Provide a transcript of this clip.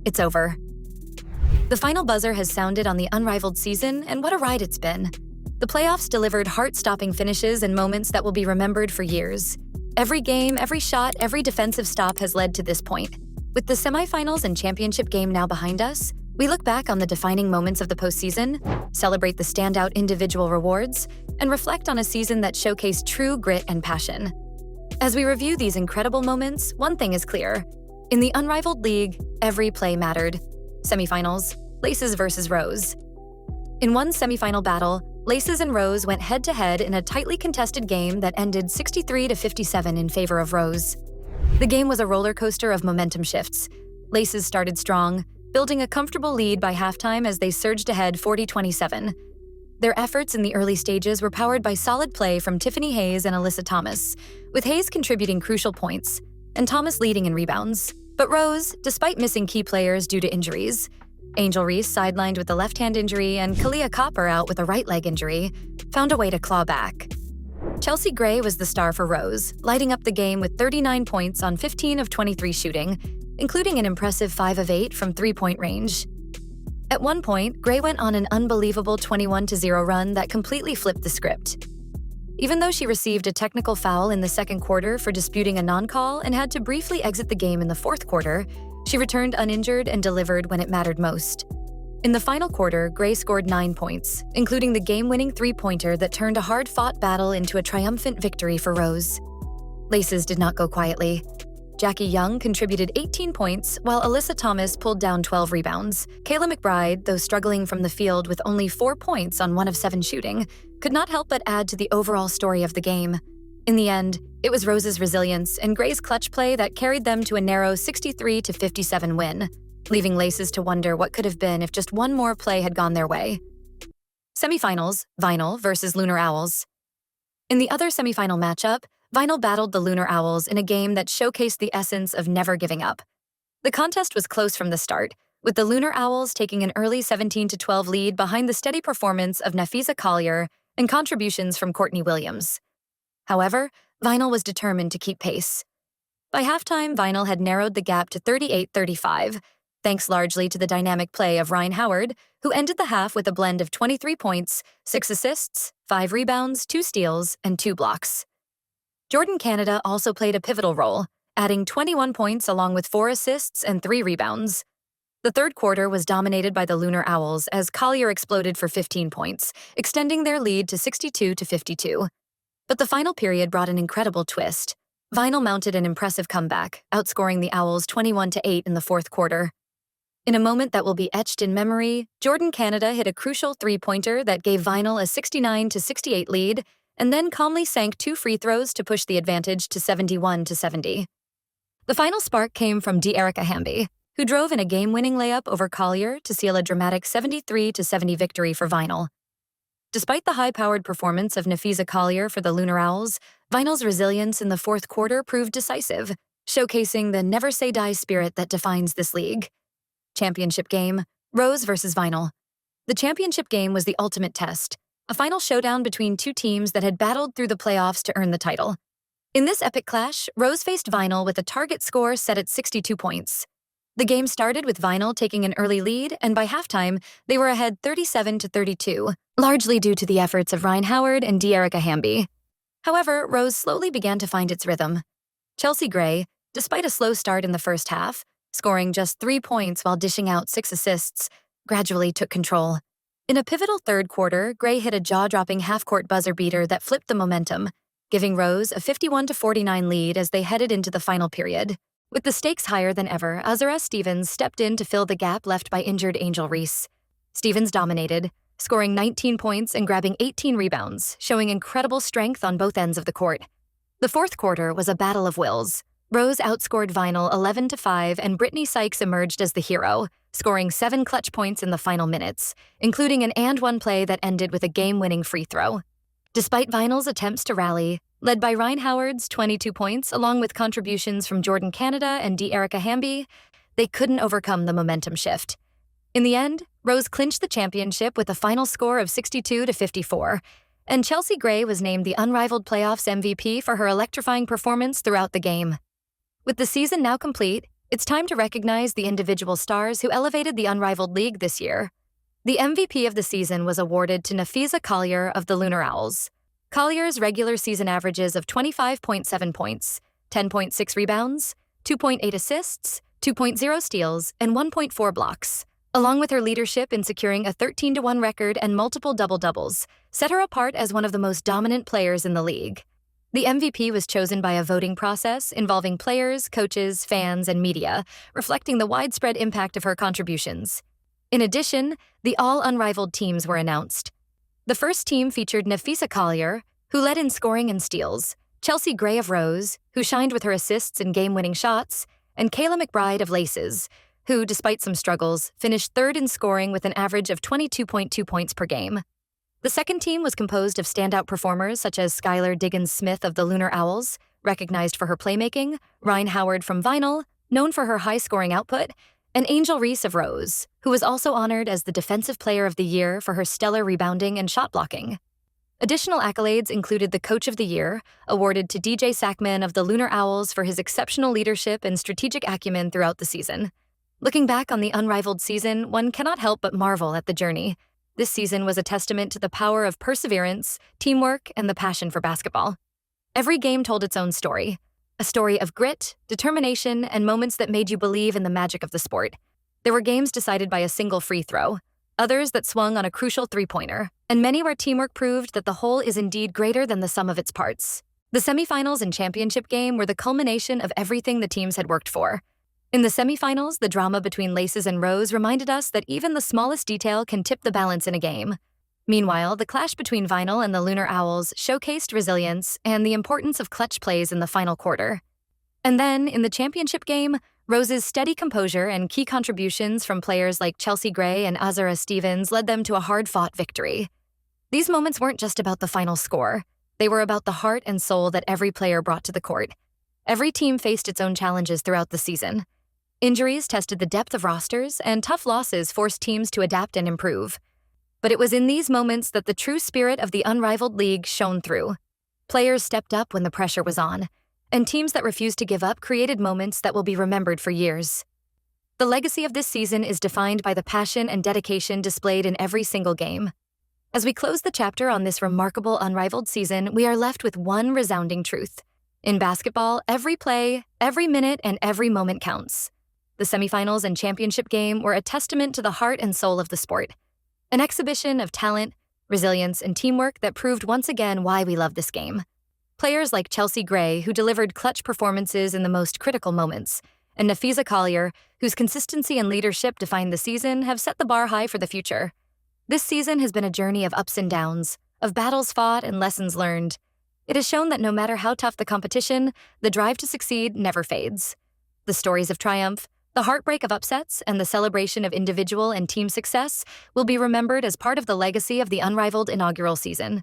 it's over. The final buzzer has sounded on the Unrivaled season, and what a ride it's been. The playoffs delivered heart-stopping finishes and moments that will be remembered for years. Every game, every shot, every defensive stop has led to this point. With the semifinals and championship game now behind us, we look back on the defining moments of the postseason, celebrate the standout individual rewards, and reflect on a season that showcased true grit and passion. As we review these incredible moments, one thing is clear. In the Unrivaled League, every play mattered. Semifinals, Laces versus Rose. In one semifinal battle, Laces and Rose went head-to-head in a tightly contested game that ended 63-57 in favor of Rose. The game was a roller coaster of momentum shifts. Laces started strong, building a comfortable lead by halftime as they surged ahead 40-27. Their efforts in the early stages were powered by solid play from Tiffany Hayes and Alyssa Thomas, with Hayes contributing crucial points, and Thomas leading in rebounds. But Rose, despite missing key players due to injuries, Angel Reese sidelined with a left-hand injury and Kalia Copper out with a right leg injury, found a way to claw back. Chelsea Gray was the star for Rose, lighting up the game with 39 points on 15 of 23 shooting, including an impressive 5 of 8 from three-point range. At one point, Gray went on an unbelievable 21-0 run that completely flipped the script. Even though she received a technical foul in the second quarter for disputing a non-call and had to briefly exit the game in the fourth quarter, she returned uninjured and delivered when it mattered most. In the final quarter, Gray scored 9 points, including the game-winning three-pointer that turned a hard-fought battle into a triumphant victory for Rose. Laces did not go quietly. Jackie Young contributed 18 points, while Alyssa Thomas pulled down 12 rebounds. Kayla McBride, though struggling from the field with only 4 points on 1 of 7 shooting, could not help but add to the overall story of the game. In the end, it was Rose's resilience and Gray's clutch play that carried them to a narrow 63-57 win, leaving Laces to wonder what could have been if just one more play had gone their way. Semifinals, Vinyl versus Lunar Owls. In the other semifinal matchup, Vinyl battled the Lunar Owls in a game that showcased the essence of never giving up. The contest was close from the start, with the Lunar Owls taking an early 17-12 lead behind the steady performance of Nafisa Collier and contributions from Courtney Williams. However, Vinyl was determined to keep pace. By halftime, Vinyl had narrowed the gap to 38-35, thanks largely to the dynamic play of Ryan Howard, who ended the half with a blend of 23 points, 6 assists, 5 rebounds, 2 steals, and 2 blocks. Jordan Canada also played a pivotal role, adding 21 points along with 4 assists and 3 rebounds. The third quarter was dominated by the Lunar Owls as Collier exploded for 15 points, extending their lead to 62-52. But the final period brought an incredible twist. Vinyl mounted an impressive comeback, outscoring the Owls 21-8 in the fourth quarter. In a moment that will be etched in memory, Jordan Canada hit a crucial three-pointer that gave Vinyl a 69-68 lead, and then calmly sank 2 free throws to push the advantage to 71-70. The final spark came from De'Erica Hamby, who drove in a game-winning layup over Collier to seal a dramatic 73-70 victory for Vinyl. Despite the high-powered performance of Nafisa Collier for the Lunar Owls, Vinyl's resilience in the fourth quarter proved decisive, showcasing the never-say-die spirit that defines this league. Championship game, Rose versus Vinyl. The championship game was the ultimate test, a final showdown between two teams that had battled through the playoffs to earn the title. In this epic clash, Rose faced Vinyl with a target score set at 62 points. The game started with Vinyl taking an early lead, and by halftime, they were ahead 37-32, largely due to the efforts of Ryan Howard and De'Erica Hamby. However, Rose slowly began to find its rhythm. Chelsea Gray, despite a slow start in the first half, scoring just 3 points while dishing out 6 assists, gradually took control. In a pivotal third quarter, Gray hit a jaw-dropping half-court buzzer beater that flipped the momentum, giving Rose a 51-49 lead as they headed into the final period. With the stakes higher than ever, Azura Stevens stepped in to fill the gap left by injured Angel Reese. Stevens dominated, scoring 19 points and grabbing 18 rebounds, showing incredible strength on both ends of the court. The fourth quarter was a battle of wills. Rose outscored Vinyl 11-5, and Brittany Sykes emerged as the hero, scoring 7 clutch points in the final minutes, including an and-one play that ended with a game-winning free throw. Despite Vinyl's attempts to rally, led by Ryan Howard's 22 points along with contributions from Jordan Canada and De'Erica Hamby, they couldn't overcome the momentum shift. In the end, Rose clinched the championship with a final score of 62-54, and Chelsea Gray was named the Unrivaled Playoffs MVP for her electrifying performance throughout the game. With the season now complete, It's time to recognize the individual stars who elevated the Unrivaled League this year. The MVP of the season was awarded to Nafisa Collier of the Lunar Owls. Collier's regular season averages of 25.7 points, 10.6 rebounds, 2.8 assists, 2.0 steals, and 1.4 blocks, along with her leadership in securing a 13-1 record and multiple double-doubles, set her apart as one of the most dominant players in the league. The MVP was chosen by a voting process involving players, coaches, fans, and media, reflecting the widespread impact of her contributions. In addition, the all-Unrivaled teams were announced. The first team featured Nafisa Collier, who led in scoring and steals, Chelsea Gray of Rose, who shined with her assists and game-winning shots, and Kayla McBride of Laces, who, despite some struggles, finished third in scoring with an average of 22.2 points per game. The second team was composed of standout performers such as Skylar Diggins-Smith of the Lunar Owls, recognized for her playmaking, Ryan Howard from Vinyl, known for her high-scoring output, and Angel Reese of Rose, who was also honored as the Defensive Player of the Year for her stellar rebounding and shot blocking. Additional accolades included the Coach of the Year, awarded to DJ Sackman of the Lunar Owls for his exceptional leadership and strategic acumen throughout the season. Looking back on the Unrivaled season, one cannot help but marvel at the journey. This season was a testament to the power of perseverance, teamwork, and the passion for basketball. Every game told its own story, a story of grit, determination, and moments that made you believe in the magic of the sport. There were games decided by a single free throw, others that swung on a crucial three-pointer, and many where teamwork proved that the whole is indeed greater than the sum of its parts. The semifinals and championship game were the culmination of everything the teams had worked for. In the semifinals, the drama between Laces and Rose reminded us that even the smallest detail can tip the balance in a game. Meanwhile, the clash between Vinyl and the Lunar Owls showcased resilience and the importance of clutch plays in the final quarter. And then, in the championship game, Rose's steady composure and key contributions from players like Chelsea Gray and Azara Stevens led them to a hard-fought victory. These moments weren't just about the final score. They were about the heart and soul that every player brought to the court. Every team faced its own challenges throughout the season. Injuries tested the depth of rosters, and tough losses forced teams to adapt and improve. But it was in these moments that the true spirit of the Unrivaled League shone through. Players stepped up when the pressure was on, and teams that refused to give up created moments that will be remembered for years. The legacy of this season is defined by the passion and dedication displayed in every single game. As we close the chapter on this remarkable Unrivaled season, we are left with one resounding truth. In basketball, every play, every minute, and every moment counts. The semifinals and championship game were a testament to the heart and soul of the sport, an exhibition of talent, resilience, and teamwork that proved once again why we love this game. Players like Chelsea Gray, who delivered clutch performances in the most critical moments, and Nafisa Collier, whose consistency and leadership defined the season, have set the bar high for the future. This season has been a journey of ups and downs, of battles fought and lessons learned. It has shown that no matter how tough the competition, the drive to succeed never fades. The stories of triumph, the heartbreak of upsets, and the celebration of individual and team success will be remembered as part of the legacy of the Unrivaled inaugural season.